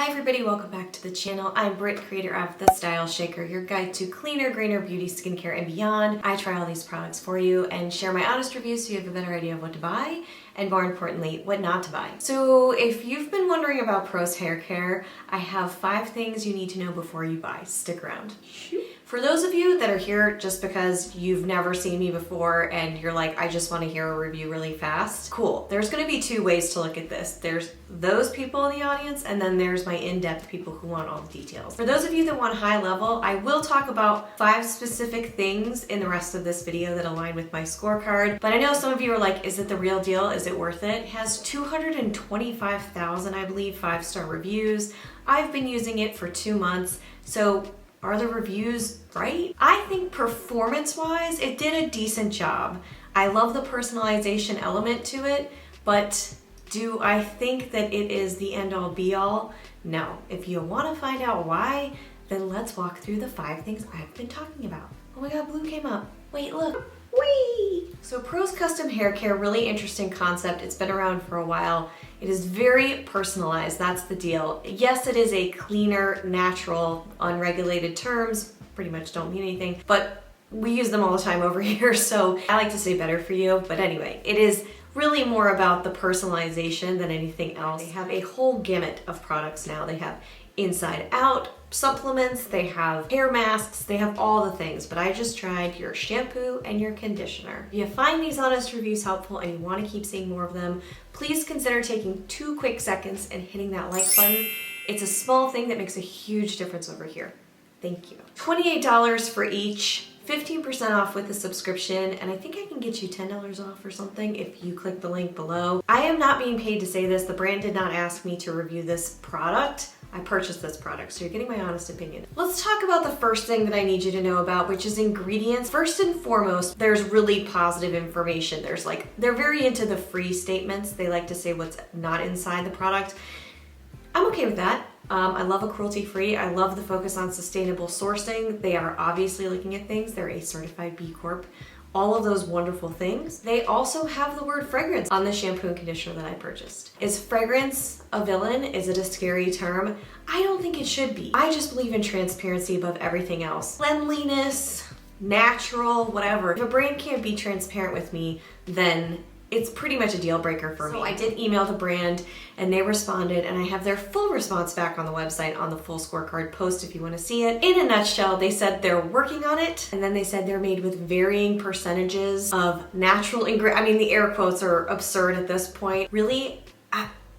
Hi everybody, welcome back to the channel. I'm Britt, creator of The Style Shaker, your guide to cleaner, greener beauty, skincare, and beyond. I try all these products for you and share my honest reviews so you have a better idea of what to buy and, more importantly, what not to buy. So if you've been wondering about Prose Haircare, I have 5 things you need to know before you buy. Stick around. For those of you that are here just because you've never seen me before and you're like, I just want to hear a review really fast, cool. There's going to be 2 ways to look at this. There's those people in the audience, and then there's my in-depth people who want all the details. For those of you that want high level, I will talk about 5 specific things in the rest of this video that align with my scorecard. But I know some of you are like, is it the real deal? Is it worth it? It has 225,000, I believe, 5-star reviews. I've been using it for 2 months, so are the reviews right? I think performance-wise, it did a decent job. I love the personalization element to it, but do I think that it is the end-all be-all? No. If you want to find out why, then let's walk through the 5 things I've been talking about. Oh my god, blue came up. Wait, look. Whee! So Prose Custom Hair Care, really interesting concept. It's been around for a while. It is very personalized, that's the deal. Yes, it is a cleaner, natural, unregulated terms, pretty much don't mean anything, but we use them all the time over here, so I like to say better for you. But anyway, it is really more about the personalization than anything else. They have a whole gamut of products now. They have inside out supplements, they have hair masks, they have all the things, but I just tried your shampoo and your conditioner. If you find these honest reviews helpful and you want to keep seeing more of them, please consider taking 2 quick seconds and hitting that like button. It's a small thing that makes a huge difference over here. Thank you. $28 for each, 15% off with the subscription, and I think I can get you $10 off or something if you click the link below. I am not being paid to say this. The brand did not ask me to review this product. I purchased this product, so you're getting my honest opinion. Let's talk about the first thing that I need you to know about, which is ingredients. First and foremost, there's really positive information. They're very into the free statements. They like to say what's not inside the product. I'm okay with that. I love a cruelty-free. I love the focus on sustainable sourcing. They are obviously looking at things. They're a certified B Corp. All of those wonderful things. They also have the word fragrance on the shampoo and conditioner that I purchased. Is fragrance a villain? Is it a scary term? I don't think it should be. I just believe in transparency above everything else. Cleanliness, natural, whatever. If a brand can't be transparent with me, then it's pretty much a deal breaker for me. So I did email the brand and they responded, and I have their full response back on the website on the full scorecard post if you want to see it. In a nutshell, they said they're working on it, and then they said they're made with varying percentages of natural ingredients. I mean, the air quotes are absurd at this point. Really,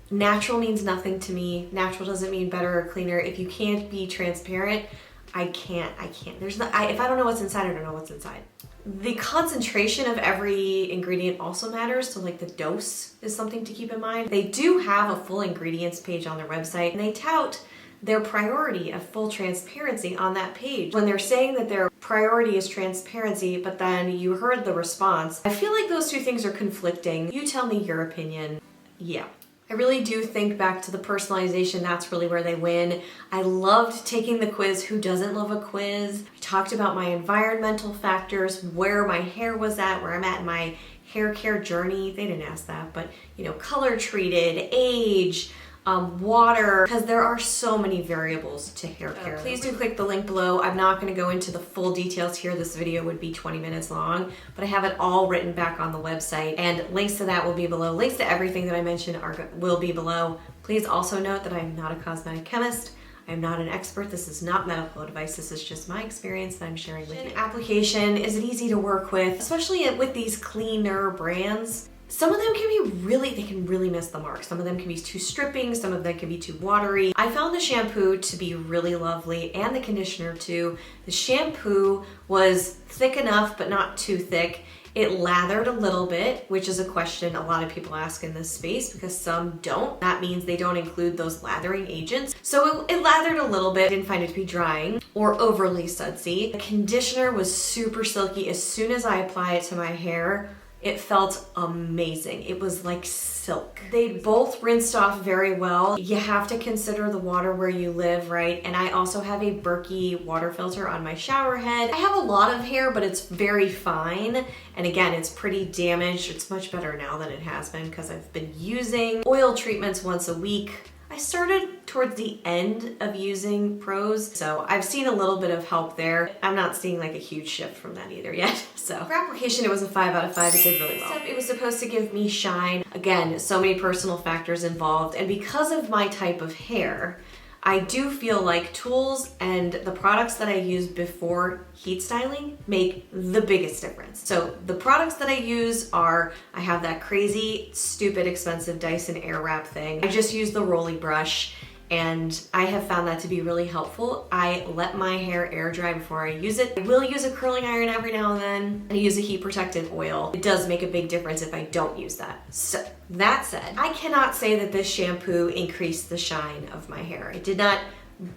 natural means nothing to me. Natural doesn't mean better or cleaner. If you can't be transparent, I can't. If I don't know what's inside, I don't know what's inside. The concentration of every ingredient also matters, so like the dose is something to keep in mind. They do have a full ingredients page on their website, and they tout their priority of full transparency on that page. When they're saying that their priority is transparency, but then you heard the response, I feel like those 2 things are conflicting. You tell me your opinion. Yeah. I really do think back to the personalization, that's really where they win. I loved taking the quiz. Who doesn't love a quiz? I talked about my environmental factors, where my hair was at, where I'm at in my hair care journey. They didn't ask that, but you know, color treated, age, water, because there are so many variables to hair care. Please do click the link below. I'm not going to go into the full details here. This video would be 20 minutes long, but I have it all written back on the website, and links to that will be below. Links to everything that I mentioned will be below. Please also note that I'm not a cosmetic chemist. I'm not an expert. This is not medical advice. This is just my experience that I'm sharing with you. Application, is it easy to work with? Especially with these cleaner brands. Some of them they can really miss the mark. Some of them can be too stripping, some of them can be too watery. I found the shampoo to be really lovely, and the conditioner too. The shampoo was thick enough, but not too thick. It lathered a little bit, which is a question a lot of people ask in this space because some don't. That means they don't include those lathering agents. So it lathered a little bit. I didn't find it to be drying or overly sudsy. The conditioner was super silky. As soon as I apply it to my hair, it felt amazing. It was like silk. They both rinsed off very well. You have to consider the water where you live, right? And I also have a Berkey water filter on my shower head. I have a lot of hair, but it's very fine. And again, it's pretty damaged. It's much better now than it has been because I've been using oil treatments once a week. I started towards the end of using Prose, so I've seen a little bit of help there. I'm not seeing like a huge shift from that either yet. So for application, it was a 5 out of 5. It did really well. It was supposed to give me shine. Again, so many personal factors involved, and because of my type of hair, I do feel like tools and the products that I use before heat styling make the biggest difference. So the products that I use are, I have that crazy, stupid, expensive Dyson Airwrap thing. I just use the Rolly brush, and I have found that to be really helpful. I let my hair air dry before I use it. I will use a curling iron every now and then, and I use a heat protectant oil. It does make a big difference if I don't use that. So that said, I cannot say that this shampoo increased the shine of my hair. It did not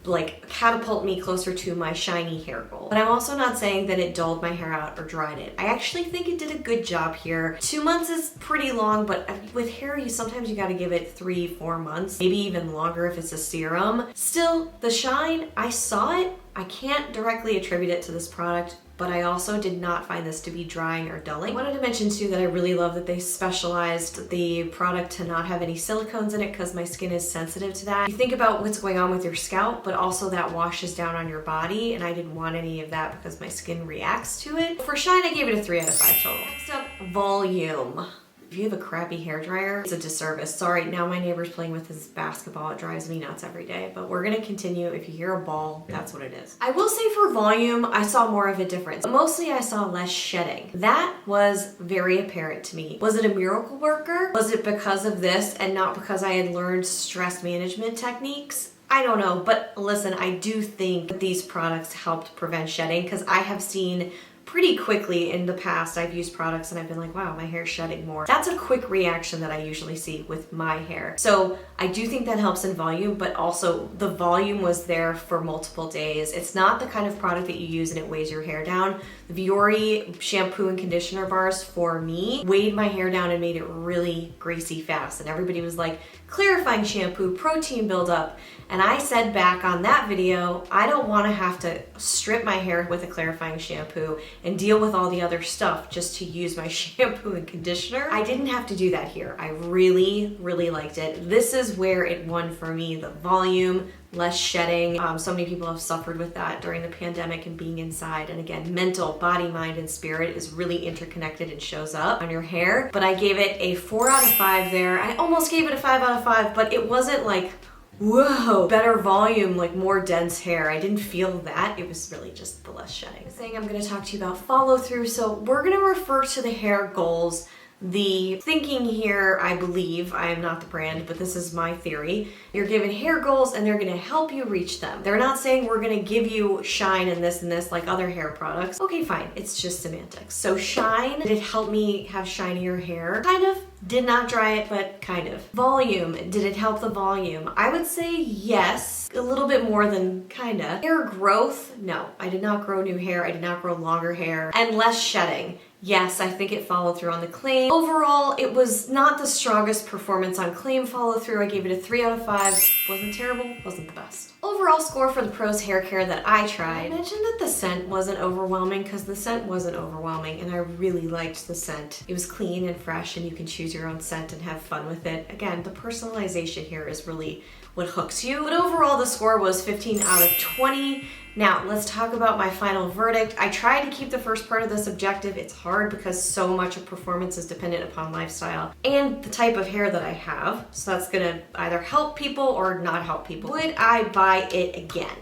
like catapult me closer to my shiny hair goal. But I'm also not saying that it dulled my hair out or dried it. I actually think it did a good job here. 2 months is pretty long, but with hair, sometimes you gotta give it 3-4 months, maybe even longer if it's a serum. Still, the shine, I saw it. I can't directly attribute it to this product, but I also did not find this to be drying or dulling. I wanted to mention too that I really love that they specialized the product to not have any silicones in it because my skin is sensitive to that. You think about what's going on with your scalp, but also that washes down on your body, and I didn't want any of that because my skin reacts to it. For shine, I gave it a 3 out of 5 total. Next up, volume. If you have a crappy hairdryer, it's a disservice. Sorry, now my neighbor's playing with his basketball. It drives me nuts every day, but we're gonna continue. If you hear a ball, that's what it is. I will say for volume, I saw more of a difference. But mostly I saw less shedding. That was very apparent to me. Was it a miracle worker? Was it because of this and not because I had learned stress management techniques? I don't know, but listen, I do think that these products helped prevent shedding because I have seen pretty quickly in the past, I've used products and I've been like, wow, my hair's shedding more. That's a quick reaction that I usually see with my hair. So I do think that helps in volume, but also the volume was there for multiple days. It's not the kind of product that you use and it weighs your hair down. The Viore shampoo and conditioner bars for me weighed my hair down and made it really greasy fast. And everybody was like, clarifying shampoo, protein buildup. And I said back on that video, I don't want to have to strip my hair with a clarifying shampoo and deal with all the other stuff just to use my shampoo and conditioner. I didn't have to do that here. I really, really liked it. This is where it won for me, the volume, less shedding. So many people have suffered with that during the pandemic and being inside. And again, mental, body, mind, and spirit is really interconnected and shows up on your hair. But I gave it a 4 out of 5 there. I almost gave it a 5 out of 5, but it wasn't like, whoa, better volume, like more dense hair. I didn't feel that. It was really just the less shedding. The thing I'm gonna talk to you about follow through. So we're gonna refer to the hair goals. The thinking here, I believe, I am not the brand, but this is my theory. You're given hair goals and they're gonna help you reach them. They're not saying we're gonna give you shine and this like other hair products. Okay, fine, it's just semantics. So shine, did it help me have shinier hair? Kind of. Did not dry it, but kind of. Volume, did it help the volume? I would say yes, a little bit more than kinda. Hair growth, no. I did not grow new hair, I did not grow longer hair. And less shedding. Yes, I think it followed through on the claim. Overall, it was not the strongest performance on claim follow through. I gave it a 3 out of 5. Wasn't terrible, wasn't the best. Overall score for the Prose Haircare that I tried. I mentioned that the scent wasn't overwhelming because the scent wasn't overwhelming and I really liked the scent. It was clean and fresh and you can choose your own scent and have fun with it. Again, the personalization here is really what hooks you. But overall, the score was 15 out of 20. Now, let's talk about my final verdict. I tried to keep the first part of this objective. It's hard because so much of performance is dependent upon lifestyle and the type of hair that I have. So that's gonna either help people or not help people. Would I buy it again?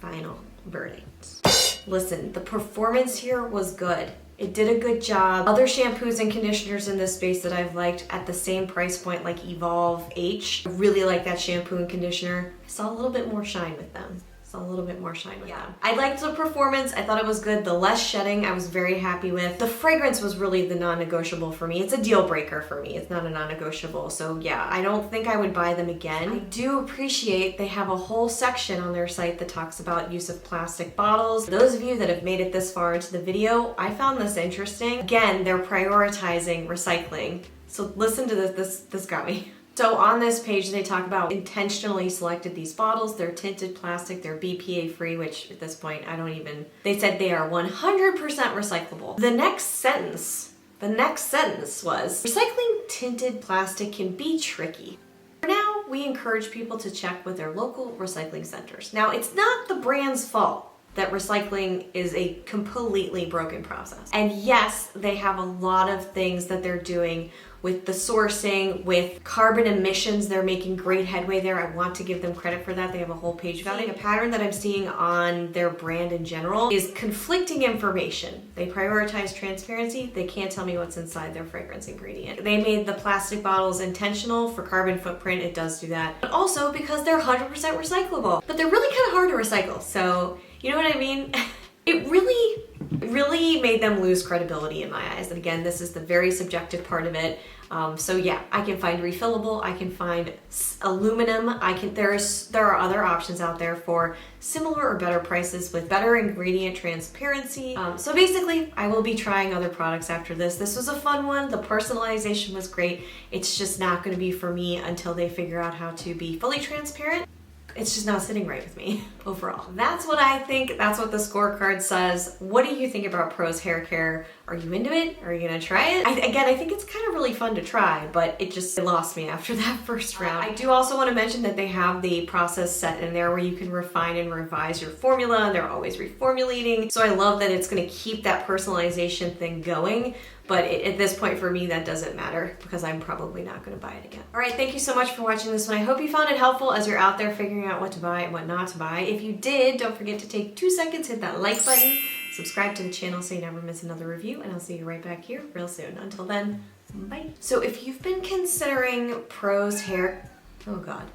Final verdict. Listen, the performance here was good. It did a good job. Other shampoos and conditioners in this space that I've liked at the same price point, like Evolve H. I really like that shampoo and conditioner. I saw a little bit more shine with them. A little bit more shine with them. I liked the performance. I thought it was good. The less shedding I was very happy with. The fragrance was really the non-negotiable for me. It's a deal breaker for me. It's not a non-negotiable. So yeah, I don't think I would buy them again. I do appreciate they have a whole section on their site that talks about use of plastic bottles. For those of you that have made it this far into the video, I found this interesting. Again, they're prioritizing recycling. So listen to this. This got me. So on this page, they talk about intentionally selected these bottles. They're tinted plastic, they're BPA free, which at this point, they said they are 100% recyclable. The next sentence was, recycling tinted plastic can be tricky. For now, we encourage people to check with their local recycling centers. Now, it's not the brand's fault that recycling is a completely broken process. And yes, they have a lot of things that they're doing with the sourcing, with carbon emissions. They're making great headway there. I want to give them credit for that. They have a whole page about it. A pattern that I'm seeing on their brand in general is conflicting information. They prioritize transparency. They can't tell me what's inside their fragrance ingredient. They made the plastic bottles intentional for carbon footprint. It does do that. But also because they're 100% recyclable. But they're really kind of hard to recycle. So, you know what I mean? It really made them lose credibility in my eyes. And again, this is the very subjective part of it. So yeah, I can find refillable, I can find aluminum, there are other options out there for similar or better prices with better ingredient transparency. So basically, I will be trying other products after this. This was a fun one. The personalization was great. It's just not going to be for me until they figure out how to be fully transparent. It's just not sitting right with me overall. That's what I think. That's what the scorecard says. What do you think about Prose Haircare? Are you into it? Are you gonna try it? I think it's kind of really fun to try, but it lost me after that first round. I do also want to mention that they have the process set in there where you can refine and revise your formula, and they're always reformulating. So I love that it's gonna keep that personalization thing going. But at this point for me, that doesn't matter because I'm probably not going to buy it again. All right, thank you so much for watching this one. I hope you found it helpful as you're out there figuring out what to buy and what not to buy. If you did, don't forget to take 2 seconds, hit that like button, subscribe to the channel so you never miss another review, and I'll see you right back here real soon. Until then, bye. So if you've been considering Prose Hair, oh God.